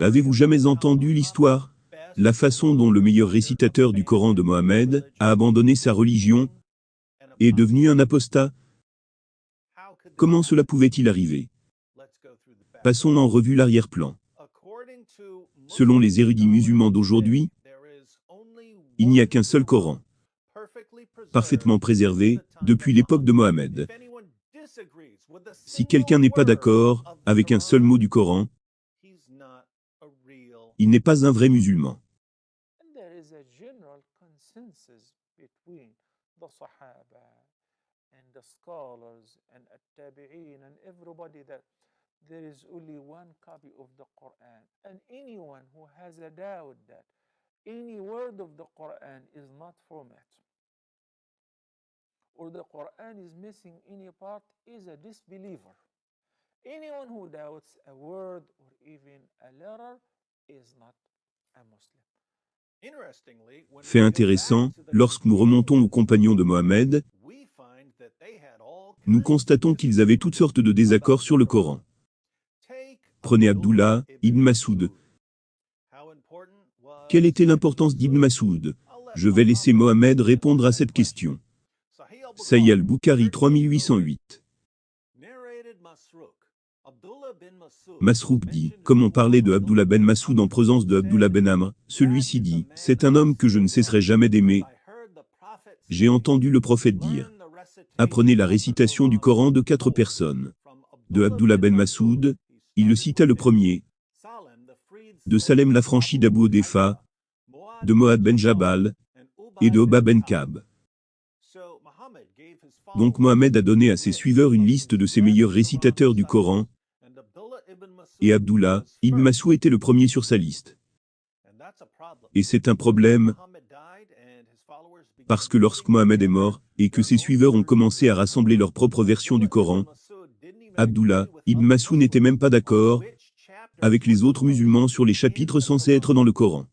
Avez-vous jamais entendu l'histoire? La façon dont le meilleur récitateur du Coran de Mohammed a abandonné sa religion et est devenu un apostat? Comment cela pouvait-il arriver? Passons en revue l'arrière-plan. Selon les érudits musulmans d'aujourd'hui, il n'y a qu'un seul Coran, parfaitement préservé depuis l'époque de Mohammed. Si quelqu'un n'est pas d'accord avec un seul mot du Coran, il n'est pas un vrai musulman. There is only one copy of the Quran, and anyone who has a doubt that any word of the Quran is not from it, or the Quran is missing any part, is a disbeliever. Anyone who doubts a word or even a letter is not a Muslim. Fait intéressant, lorsque nous remontons aux compagnons de Mohammed, nous constatons qu'ils avaient toutes sortes de désaccords sur le Coran. Prenez Abdullah ibn Masoud. Quelle était l'importance d'Ibn Masoud? Je vais laisser Mohammed répondre à cette question. Sahih al-Bukhari 3808. Masrouk dit, comme on parlait de Abdullah ben Masoud en présence de Abdullah ben Amr, celui-ci dit, c'est un homme que je ne cesserai jamais d'aimer. J'ai entendu le prophète dire, apprenez la récitation du Coran de 4 personnes. De Abdullah ben Masoud, il le cita le premier, de Salem l'affranchi d'Abu Odefa, de Moad ben Jabal, et de Oba ben Kab. Donc Mohammed a donné à ses suiveurs une liste de ses meilleurs récitateurs du Coran, et Abdullah ibn Masoud était le premier sur sa liste. Et c'est un problème, parce que lorsque Mohammed est mort, et que ses suiveurs ont commencé à rassembler leur propre version du Coran, Abdullah ibn Masoud n'était même pas d'accord avec les autres musulmans sur les chapitres censés être dans le Coran.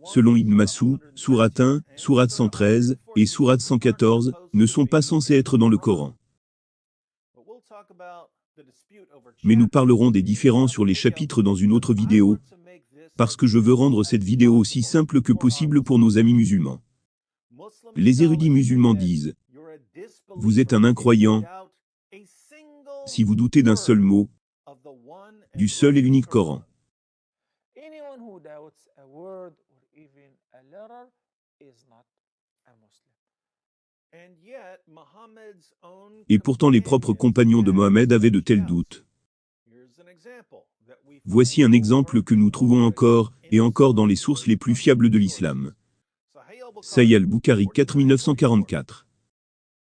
Selon Ibn Masoud, sourate 1, sourate 113 et sourate 114 ne sont pas censés être dans le Coran. Mais nous parlerons des différends sur les chapitres dans une autre vidéo, parce que je veux rendre cette vidéo aussi simple que possible pour nos amis musulmans. Les érudits musulmans disent, vous êtes un incroyant si vous doutez d'un seul mot, du seul et l'unique Coran. Et pourtant les propres compagnons de Mohammed avaient de tels doutes. Voici un exemple que nous trouvons encore et encore dans les sources les plus fiables de l'islam. Sahih al-Bukhari 4944.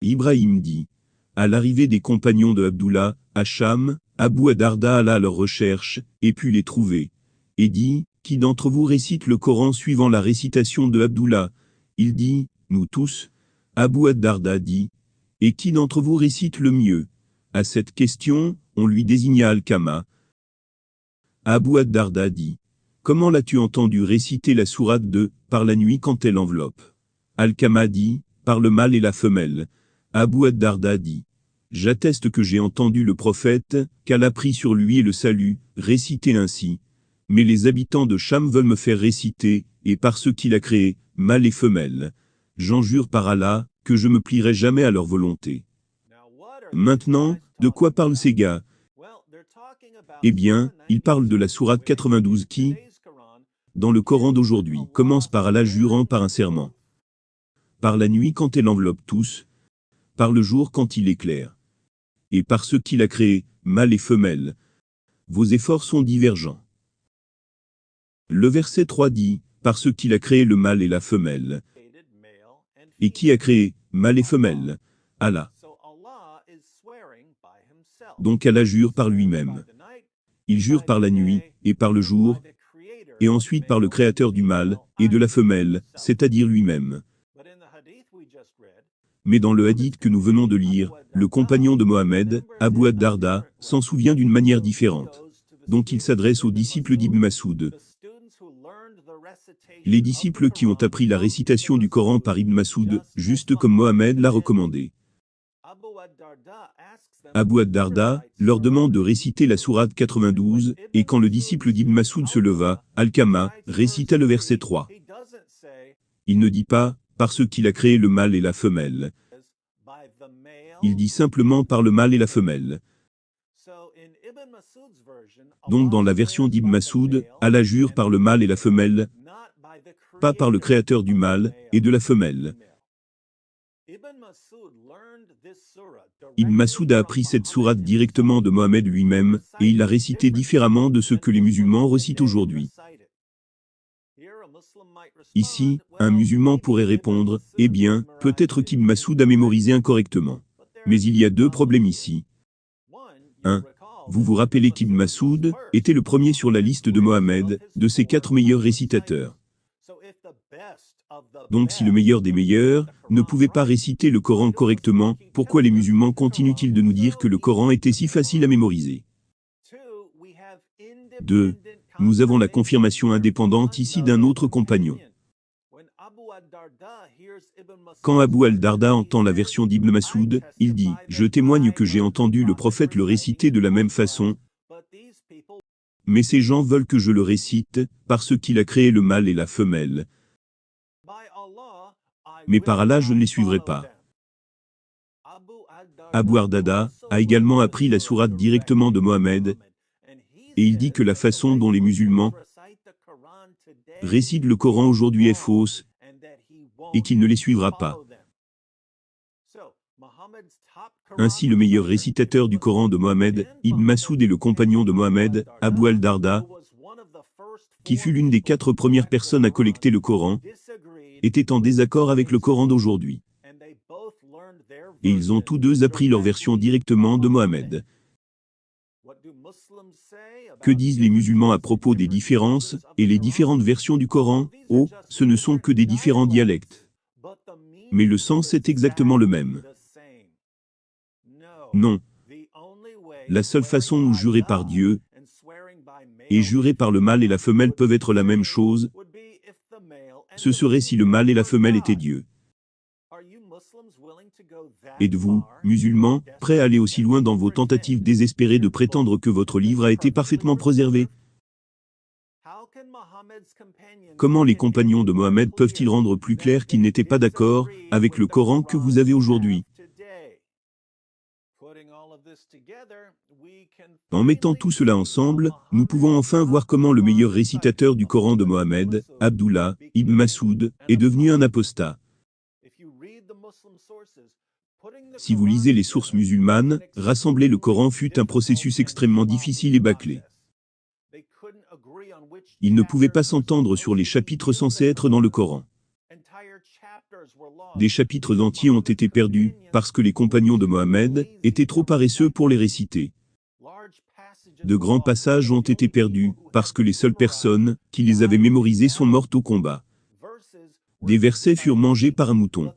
Ibrahim dit, à l'arrivée des compagnons de Abdullah, à Cham, Abu Darda alla à leur recherche, et put les trouver, et dit, qui d'entre vous récite le Coran suivant la récitation de Abdullah? Il dit, nous tous. Abu Darda dit, et qui d'entre vous récite le mieux? À cette question, on lui désigna Alkama. Abu Darda dit, comment l'as-tu entendu réciter la sourate de « par la nuit quand elle enveloppe » Alkama dit, par le mâle et la femelle. Abu Darda dit, j'atteste que j'ai entendu le prophète, qu'Allah prie sur lui et le salut, réciter ainsi. Mais les habitants de Cham veulent me faire réciter, et par ce qu'il a créé, mâle et femelle. J'en jure par Allah, que je me plierai jamais à leur volonté. Maintenant, de quoi parlent ces gars? Eh bien, ils parlent de la sourate 92 qui, dans le Coran d'aujourd'hui, commence par Allah jurant par un serment. Par la nuit quand elle enveloppe tous, par le jour quand il éclaire. Et par ce qu'il a créé, mâle et femelle. Vos efforts sont divergents. Le verset 3 dit, par ce qu'il a créé le mâle et la femelle. Et qui a créé, mâle et femelle? Allah. Donc Allah jure par lui-même. Il jure par la nuit, et par le jour, et ensuite par le créateur du mâle, et de la femelle, c'est-à-dire lui-même. Mais dans le hadith que nous venons de lire, le compagnon de Mohammed, Abu Darda, s'en souvient d'une manière différente. Donc il s'adresse aux disciples d'Ibn Masoud. Les disciples qui ont appris la récitation du Coran par Ibn Masoud, juste comme Mohammed l'a recommandé. Abu ad-Darda leur demande de réciter la sourate 92, et quand le disciple d'Ibn Masoud se leva, Alqama récita le verset 3. Il ne dit pas « parce qu'il a créé le mâle et la femelle ». Il dit simplement « par le mâle et la femelle ». Donc dans la version d'Ibn Masoud, Allah jure par le mâle et la femelle, pas par le créateur du mâle et de la femelle. Ibn Masoud a appris cette sourate directement de Mohammed lui-même, et il l'a récitée différemment de ce que les musulmans récitent aujourd'hui. Ici, un musulman pourrait répondre, eh bien, peut-être qu'Ibn Masoud a mémorisé incorrectement. Mais il y a deux problèmes ici. 1. Vous vous rappelez qu'Ibn Masoud était le premier sur la liste de Mohammed, de ses 4 meilleurs récitateurs. Donc si le meilleur des meilleurs ne pouvait pas réciter le Coran correctement, pourquoi les musulmans continuent-ils de nous dire que le Coran était si facile à mémoriser? 2. Nous avons la confirmation indépendante ici d'un autre compagnon. Quand Abu al-Darda entend la version d'Ibn Masoud, il dit « Je témoigne que j'ai entendu le prophète le réciter de la même façon, mais ces gens veulent que je le récite, parce qu'il a créé le mâle et la femelle. Mais par Allah, je ne les suivrai pas. » Abu al-Darda a également appris la sourate directement de Mohammed, et il dit que la façon dont les musulmans récitent le Coran aujourd'hui est fausse, et qu'il ne les suivra pas. Ainsi le meilleur récitateur du Coran de Mohammed, Ibn Masoud est le compagnon de Mohammed, Abu al-Darda, qui fut l'une des 4 premières personnes à collecter le Coran, était en désaccord avec le Coran d'aujourd'hui. Et ils ont tous deux appris leur version directement de Mohammed. Que disent les musulmans à propos des différences et les différentes versions du Coran? Oh, ce ne sont que des différents dialectes. Mais le sens est exactement le même. Non. La seule façon où jurer par Dieu et jurer par le mâle et la femelle peuvent être la même chose, ce serait si le mâle et la femelle étaient Dieu. Êtes-vous, musulmans, prêts à aller aussi loin dans vos tentatives désespérées de prétendre que votre livre a été parfaitement préservé? Comment les compagnons de Mohammed peuvent-ils rendre plus clair qu'ils n'étaient pas d'accord avec le Coran que vous avez aujourd'hui? En mettant tout cela ensemble, nous pouvons enfin voir comment le meilleur récitateur du Coran de Mohammed, Abdullah ibn Masoud, est devenu un apostat. Si vous lisez les sources musulmanes, rassembler le Coran fut un processus extrêmement difficile et bâclé. Ils ne pouvaient pas s'entendre sur les chapitres censés être dans le Coran. Des chapitres entiers ont été perdus, parce que les compagnons de Mohammed étaient trop paresseux pour les réciter. De grands passages ont été perdus, parce que les seules personnes qui les avaient mémorisés sont mortes au combat. Des versets furent mangés par un mouton.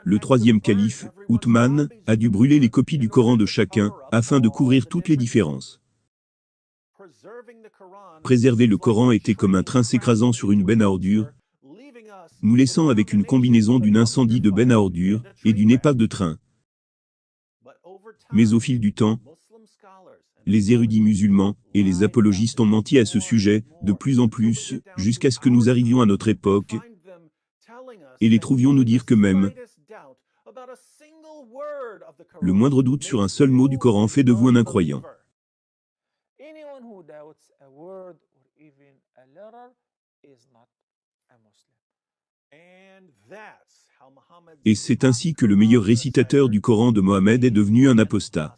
Le 3e calife, Othman, a dû brûler les copies du Coran de chacun, afin de couvrir toutes les différences. Préserver le Coran était comme un train s'écrasant sur une benne à ordures, nous laissant avec une combinaison d'une incendie de benne à ordures et d'une épave de train. Mais au fil du temps, les érudits musulmans et les apologistes ont menti à ce sujet, de plus en plus, jusqu'à ce que nous arrivions à notre époque, et les trouvions nous dire que même le moindre doute sur un seul mot du Coran fait de vous un incroyant. Et c'est ainsi que le meilleur récitateur du Coran de Mohammed est devenu un apostat.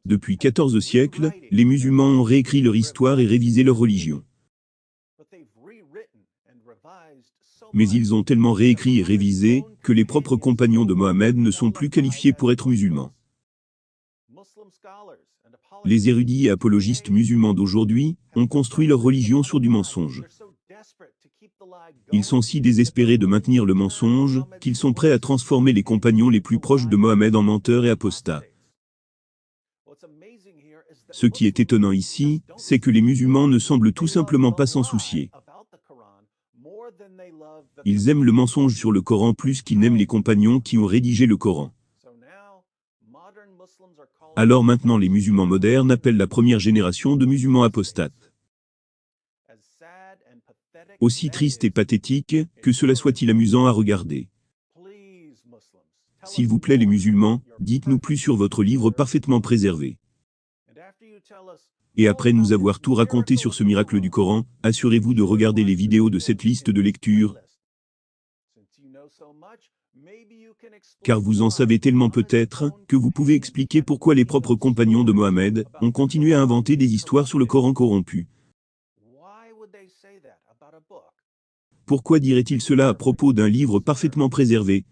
Depuis 14 siècles, les musulmans ont réécrit leur histoire et révisé leur religion. Mais ils ont tellement réécrit et révisé que les propres compagnons de Mohammed ne sont plus qualifiés pour être musulmans. Les érudits et apologistes musulmans d'aujourd'hui ont construit leur religion sur du mensonge. Ils sont si désespérés de maintenir le mensonge qu'ils sont prêts à transformer les compagnons les plus proches de Mohammed en menteurs et apostats. Ce qui est étonnant ici, c'est que les musulmans ne semblent tout simplement pas s'en soucier. Ils aiment le mensonge sur le Coran plus qu'ils n'aiment les compagnons qui ont rédigé le Coran. Alors maintenant les musulmans modernes appellent la première génération de musulmans apostates. Aussi triste et pathétique que cela soit-il amusant à regarder. S'il vous plaît les musulmans, dites-nous plus sur votre livre parfaitement préservé. Et après nous avoir tout raconté sur ce miracle du Coran, assurez-vous de regarder les vidéos de cette liste de lecture, car vous en savez tellement peut-être, que vous pouvez expliquer pourquoi les propres compagnons de Mohammed ont continué à inventer des histoires sur le Coran corrompu. Pourquoi dirait-il cela à propos d'un livre parfaitement préservé,